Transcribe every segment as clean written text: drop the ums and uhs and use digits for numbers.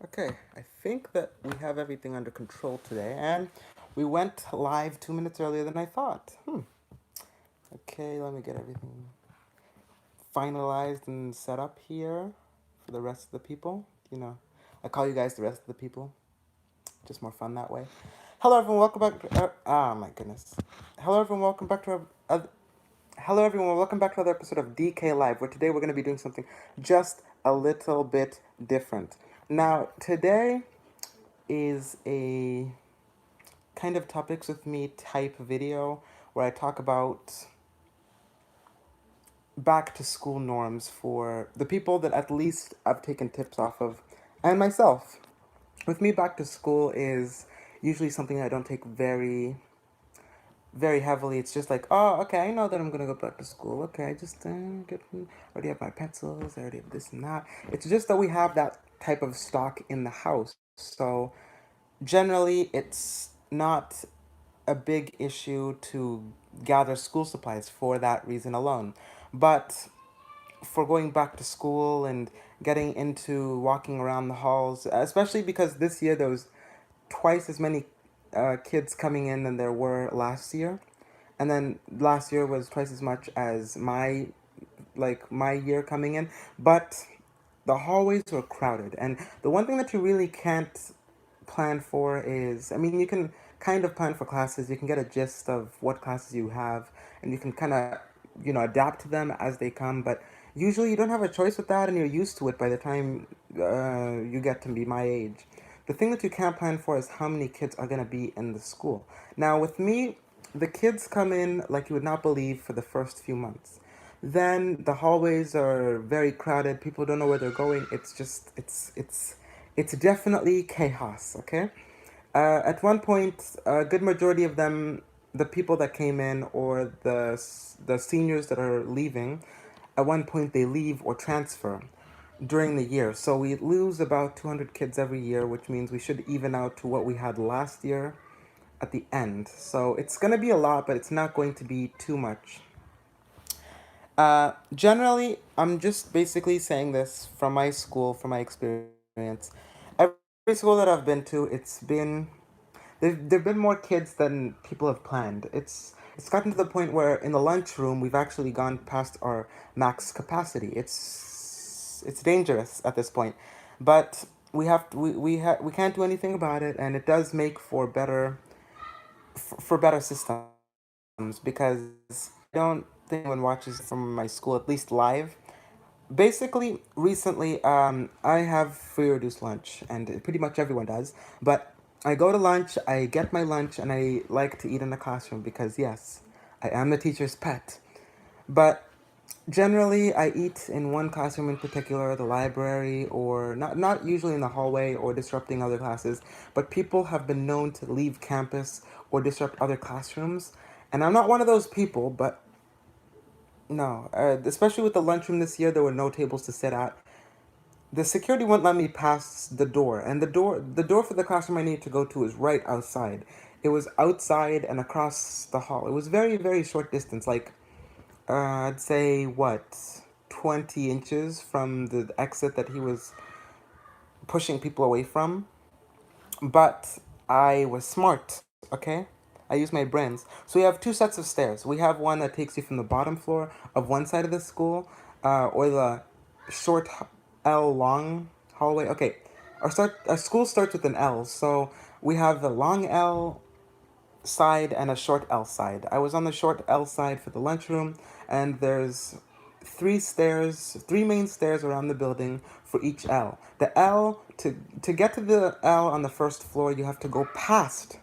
Okay, I think that we have everything under control today, and we went live 2 minutes earlier than I thought. Okay, let me get everything finalized and set up here for the rest of the people. I call you guys the rest of the people. Just more fun that way. Hello, everyone. Welcome back. My goodness. Hello, everyone. Welcome back to our. Hello, everyone. Welcome back to another episode of DK Live, where today we're going to be doing something just a little bit different. Now, today is a kind of topics with me type video where I talk about back to school norms for the people that at least I've taken tips off of and myself. With me, back to school is usually something I don't take very heavily. It's just like, oh, okay, I know that I'm gonna go back to school. Okay, I just already have my pencils. I already have this and that. It's just that we have that type of stock in the house. So generally, it's not a big issue to gather school supplies for that reason alone. But for going back to school and getting into walking around the halls, especially because this year there was twice as many kids coming in than there were last year. And then last year was twice as much as my year coming in, but the hallways were crowded. And the one thing that you really can't plan for is, I mean, you can kind of plan for classes. You can get a gist of what classes you have, and you can kind of, adapt to them as they come. But usually, you don't have a choice with that, and you're used to it by the time you get to be my age. The thing that you can't plan for is how many kids are going to be in the school. Now, with me, the kids come in like you would not believe for the first few months. Then the hallways are very crowded. People don't know where they're going. It's definitely chaos. Okay, at one point, a good majority of them, the people that came in or the seniors that are leaving, at one point they leave or transfer during the year. So we lose about 200 kids every year, which means we should even out to what we had last year at the end. So it's going to be a lot, but it's not going to be too much. Generally, I'm just basically saying this from my school, from my experience. Every school that I've been to, there've been more kids than people have planned. It's gotten to the point where in the lunchroom we've actually gone past our max capacity. It's dangerous at this point, but we can't do anything about it, and it does make for better systems because I don't think anyone watches from my school at least live. Basically, recently, I have free reduced lunch, and pretty much everyone does. But I go to lunch, I get my lunch, and I like to eat in the classroom because, yes, I am the teacher's pet. But generally, I eat in one classroom in particular, the library, or not usually in the hallway or disrupting other classes, but people have been known to leave campus or disrupt other classrooms. And I'm not one of those people, but no, especially with the lunchroom this year, there were no tables to sit at. The security wouldn't let me pass the door, and the door for the classroom I needed to go to is right outside. It was outside and across the hall. It was very short distance, like I'd say what 20 inches from the exit that he was pushing people away from. But I was smart, okay? I used my brains. So we have two sets of stairs. We have one that takes you from the bottom floor of one side of the school, or the short L long hallway. Okay, our school starts with an L, so we have the long L side and a short L side. I was on the short L side for the lunchroom, and there's three main stairs around the building for each L. The L to get to the L on the first floor, you have to go past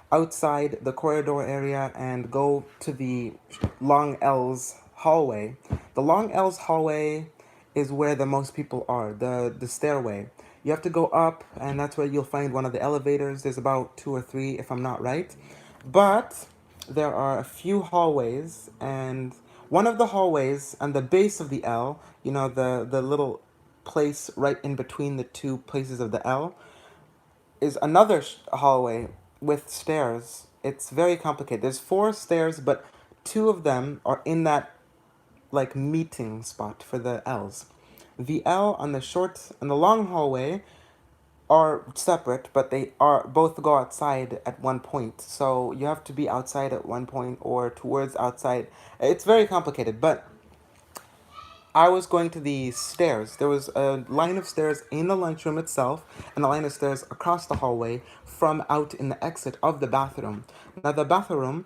outside the corridor area and go to the long L's hallway. The long L's hallway is where the most people are, the stairway. You have to go up, and that's where you'll find one of the elevators. There's about two or three, if I'm not right. But there are a few hallways, and one of the hallways and the base of the L, the little place right in between the two places of the L, is another hallway with stairs. It's very complicated. There's four stairs, but two of them are in that like meeting spot for the L's. The L on the long hallway are separate, but they are both go outside at one point. So you have to be outside at one point or towards outside. It's very complicated, but I was going to the stairs. There was a line of stairs in the lunchroom itself and a line of stairs across the hallway from out in the exit of the bathroom. Now, the bathroom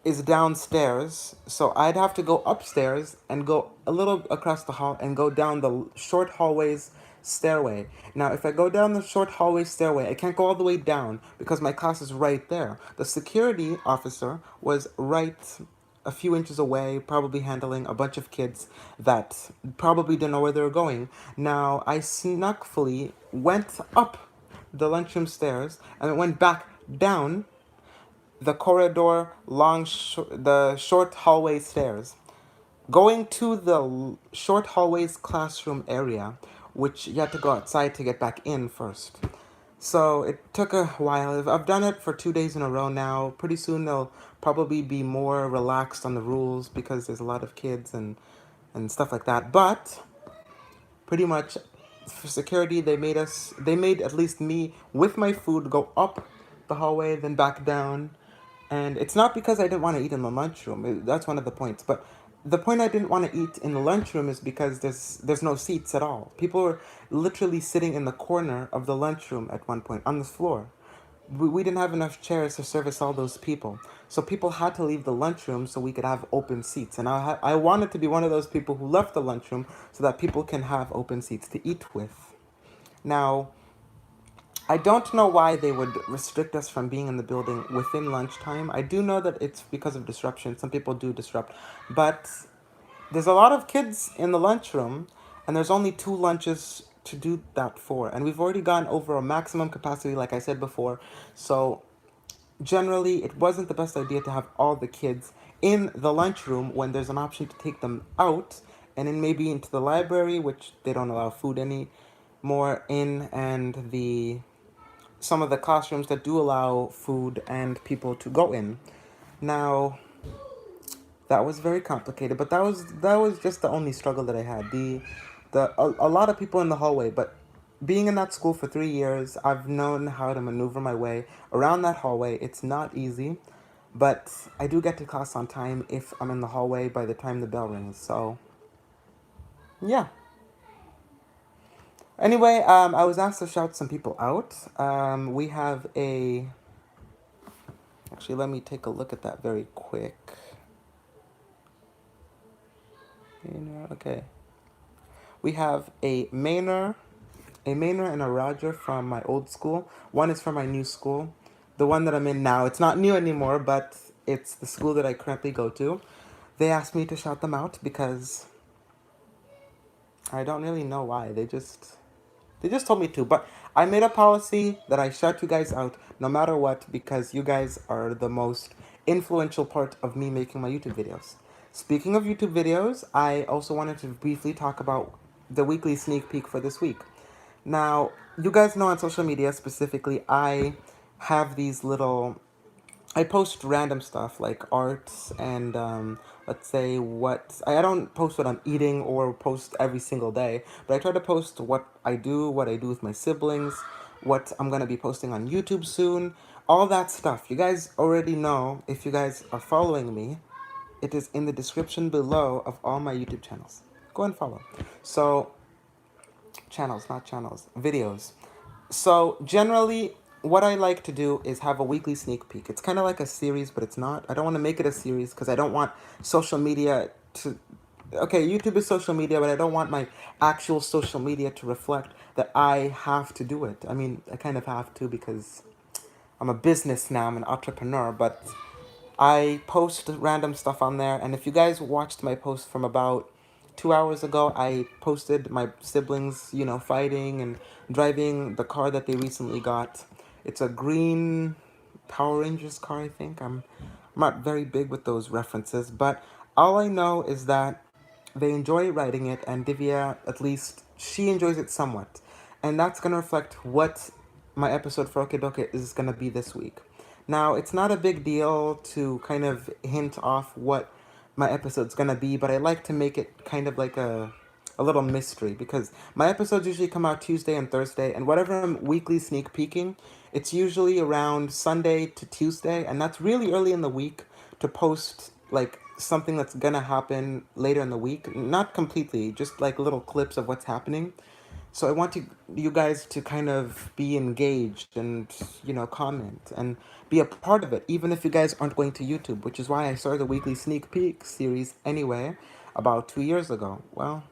is downstairs, so I'd have to go upstairs and go a little across the hall and go down the short hallways stairway. Now, if I go down the short hallway stairway, I can't go all the way down because my class is right there. The security officer was right a few inches away, probably handling a bunch of kids that probably didn't know where they were going. Now, I snuckfully went up the lunchroom stairs and went back down the corridor, the short hallway stairs. Going to the short hallway's classroom area, which you had to go outside to get back in first. So it took a while. I've done it for 2 days in a row now. Pretty soon they'll probably be more relaxed on the rules because there's a lot of kids and stuff like that. But pretty much for security they made at least me with my food go up the hallway then back down, and it's not because I didn't want to eat in the lunchroom. That's one of the points, but the point I didn't want to eat in the lunchroom is because there's no seats at all. People were literally sitting in the corner of the lunchroom at one point on the floor. We didn't have enough chairs to service all those people. So people had to leave the lunchroom so we could have open seats. And I wanted to be one of those people who left the lunchroom so that people can have open seats to eat with. Now, I don't know why they would restrict us from being in the building within lunchtime. I do know that it's because of disruption. Some people do disrupt. But there's a lot of kids in the lunchroom, and there's only 2 lunches to do that for. And we've already gone over a maximum capacity, like I said before. So generally, it wasn't the best idea to have all the kids in the lunchroom when there's an option to take them out and then maybe into the library, which they don't allow food anymore in, and the some of the classrooms that do allow food and people to go in. Now, that was very complicated, but that was just the only struggle that I had. A lot of people in the hallway, but being in that school for 3 years, I've known how to maneuver my way around that hallway. It's not easy, but I do get to class on time if I'm in the hallway by the time the bell rings. So, yeah. Anyway, I was asked to shout some people out. We have a. Actually, let me take a look at that very quick. Okay. We have a Maynor and a Roger from my old school. One is from my new school. The one that I'm in now, it's not new anymore, but it's the school that I currently go to. They asked me to shout them out because I don't really know why. They just told me to, but I made a policy that I shout you guys out no matter what because you guys are the most influential part of me making my YouTube videos. Speaking of YouTube videos, I also wanted to briefly talk about the weekly sneak peek for this week. Now, you guys know on social media specifically, have these little I post random stuff like art and let's say I don't post what I'm eating or post every single day, but I try to post what I do with my siblings, what I'm gonna be posting on YouTube soon, all that stuff. You guys already know if you guys are following me. It is in the description below of all my YouTube channels. Go and follow. So channels, not channels, videos. So generally, what I like to do is have a weekly sneak peek. It's kind of like a series, but it's not. I don't want to make it a series because I don't want social media to. Okay, YouTube is social media, but I don't want my actual social media to reflect that I have to do it. I mean, I kind of have to because I'm a business now, I'm an entrepreneur, but I post random stuff on there. And if you guys watched my post from about 2 hours ago, I posted my siblings, fighting and driving the car that they recently got. It's a green Power Rangers car, I think. I'm not very big with those references, but all I know is that they enjoy riding it, and Divya, at least, she enjoys it somewhat. And that's going to reflect what my episode for Okidoke is going to be this week. Now, it's not a big deal to kind of hint off what my episode's going to be, but I like to make it kind of like a little mystery because my episodes usually come out Tuesday and Thursday, and whatever I'm weekly sneak peeking, it's usually around Sunday to Tuesday, and that's really early in the week to post like something that's gonna happen later in the week. Not completely, just like little clips of what's happening. So I want you guys to kind of be engaged and comment and be a part of it, even if you guys aren't going to YouTube, which is why I started the weekly sneak peek series anyway, about 2 years ago. Well,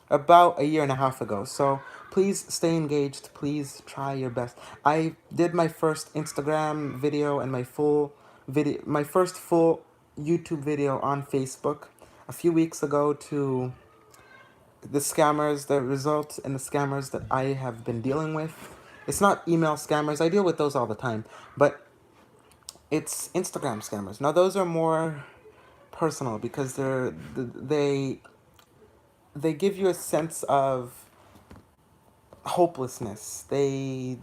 about a year and a half ago. So please stay engaged. Please try your best. I did my first Instagram video and my first full YouTube video on Facebook a few weeks ago to the results and the scammers that I have been dealing with. It's not email scammers. I deal with those all the time, but it's Instagram scammers. Now those are more personal because they give you a sense of hopelessness. They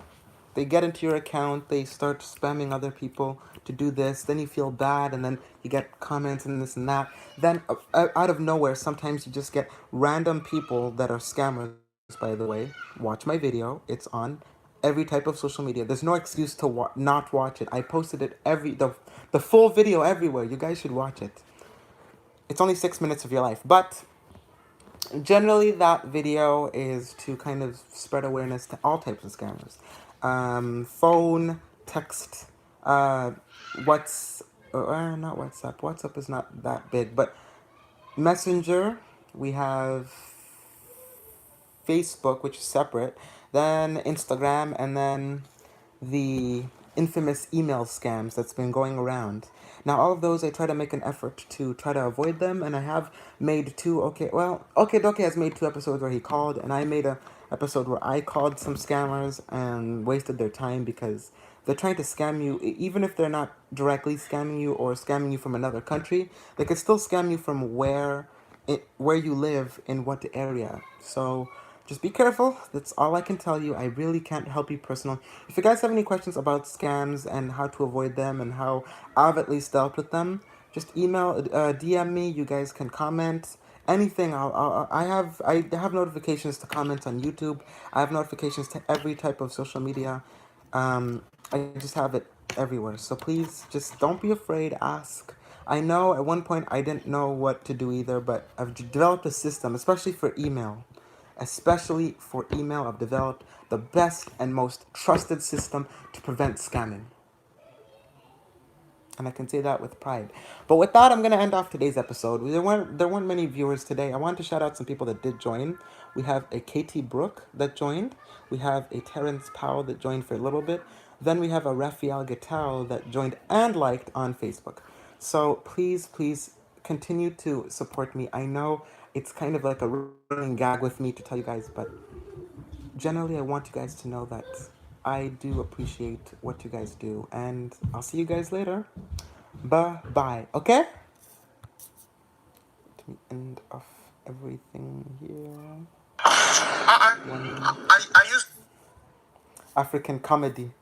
get into your account, they start spamming other people to do this, then you feel bad, and then you get comments and this and that. Then out of nowhere, sometimes you just get random people that are scammers, by the way. Watch my video, it's on every type of social media. There's no excuse to not watch it. I posted it the full video everywhere. You guys should watch it. It's only 6 minutes of your life, but generally that video is to kind of spread awareness to all types of scammers. Phone, text, uh, what's not WhatsApp. WhatsApp is not that big, but Messenger. We have Facebook, which is separate, then Instagram, and then the infamous email scams that's been going around. Now, all of those, I try to make an effort to try to avoid them, and I have made two. Okay Doke has made two episodes where he called, and I made a episode where I called some scammers and wasted their time because they're trying to scam you, even if they're not directly scamming you or scamming you from another country. They could still scam you from where you live in what area. So just be careful. That's all I can tell you. I really can't help you personally. If you guys have any questions about scams and how to avoid them and how I've at least dealt with them, just DM me. You guys can comment anything. I have notifications to comment on YouTube. I have notifications to every type of social media. I just have it everywhere. So please, just don't be afraid. Ask. I know at one point I didn't know what to do either, but I've developed a system, especially for email. Especially for email, I've developed the best and most trusted system to prevent scamming. And I can say that with pride. But with that, I'm gonna end off today's episode. There weren't many viewers today. I wanted to shout out some people that did join. We have a Katie Brooke that joined. We have a Terrence Powell that joined for a little bit. Then we have a Raphael Gattal that joined and liked on Facebook. So please, please continue to support me. I know it's kind of like a running gag with me to tell you guys, but generally, I want you guys to know that I do appreciate what you guys do, and I'll see you guys later. Bye bye. Okay? Let me end off everything here. One I used African comedy.